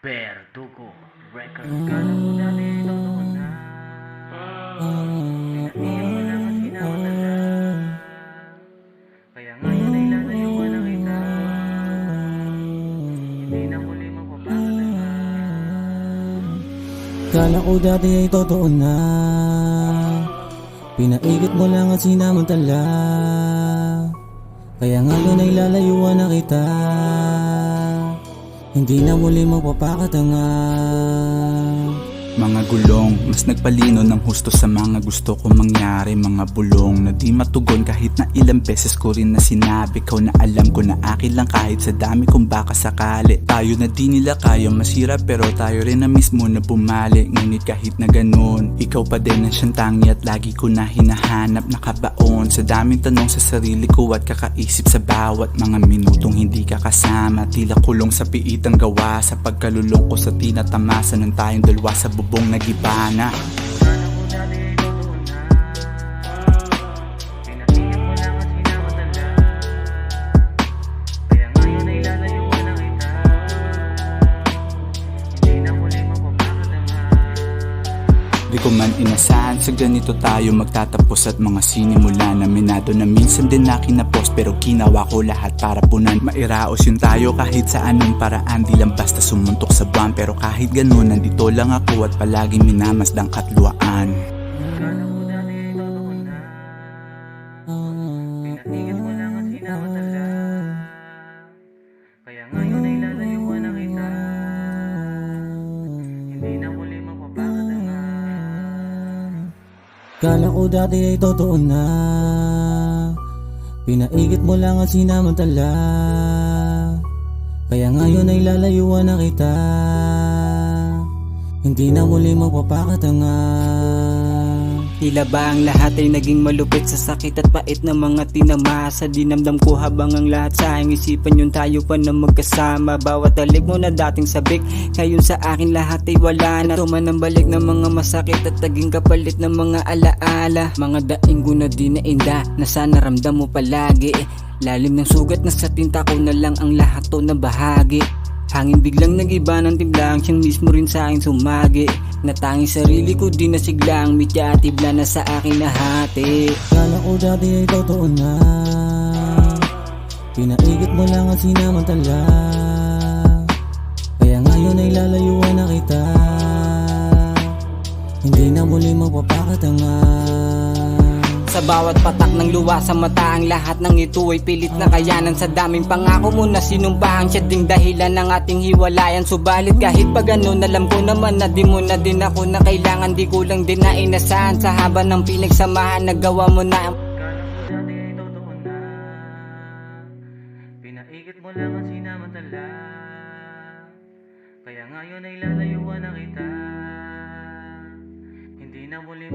Verdugo Record. Kala ko dati totoo na. Pinaiyak mo lang at sinamantala. Kaya ngayon ay lalayuan na kita. Hindi na muli mapapakatanga. Kala ko dati ay totoo na. Pinaikot mo lang at sinamantala. Kaya ngayon ay lalayuan na kita. Hindi na muli mapapakatanga. Mga gulong, mas nagpalino ng husto sa mga gusto ko mangyari. Mga bulong na di matugon kahit na ilang beses ko rin na sinabi. Ikaw na alam ko na akin lang kahit sa dami kung baka sakali. Tayo na di nila kaya masira pero tayo rin na mismo na bumali. Ngunit kahit na ganun, ikaw pa din ang siyang tangi at lagi ko na hinahanap. Nakabaon sa daming tanong sa sarili ko at kakaisip sa bawat mga minutong hindi ka kasama. Tila kulong sa piitang gawa sa pagkalulong ko sa tinatamasa ng tayong dalawa sa bubong nag-iba na. Kala ko dati ay totoo na. Pinaiyak mo lang at sinamantala. Kaya ngayon ay lalayuan na kita. Hindi na muli mapapakatanga. Di ko man inasahan sa ganito tayo magtatapos at mga sinimula na minado na minsan din na kinapos pero ginawa ko lahat para punan. Mairaos yun tayo kahit sa anong paraan, di lang basta sumuntok sa buwan. Pero kahit ganun nandito lang ako at palaging minamasdang katluwaan. Kala ko dati ay totoo na. Pinaiyak mo lang at sinamantala. Kaya ngayon ay lalayuan na kita. Hindi na muli mapapakatanga. Kala ko dati ay totoo na. Pinaikot mo lang at sinamantala. Kaya ngayon ay lalayuan na kita. Hindi na muli mapapakatanga. Tila ba ang lahat ay naging malupit sa sakit at pait ng mga tinamasa. Dinamdam ko habang ang lahat sa aking isipan yun tayo pa na magkasama. Bawat talik mo na dating sabik, ngayon sa akin lahat ay wala na. Tuman ang balik ng mga masakit at naging kapalit ng mga alaala. Mga daing ko na di na inda na sana ramdam mo palagi. Lalim ng sugat na sa tinta ko na lang ang lahat to na bahagi. Hangin biglang nag-iba ng timblang, siyang mismo rin sa akin sumagi. Natanging sarili ko di nasiglang, mitya at tibla na sa akin nahati. Kala ko dati ay totoo na. Pinaikot mo lang at sinamantala. Kaya ngayon ay lalayuan na kita. Hindi na muli mapapakatanga. Sa bawat patak ng luwa sa mata, ang lahat ng ito ay pilit na kayanan. Sa daming pangako mo na sinumbahan, siya ding dahilan ng ating hiwalayan. Subalit kahit pa ganun, alam ko naman na di mo na din ako na kailangan. Di ko lang din na inasahan sa haba ng pinagsamahan. Nagawa mo na. Kala ko dati ay totoo na. Pinaikot mo lang at sinamantala. Kaya ngayon ay lalayuan na kita. Hindi na muli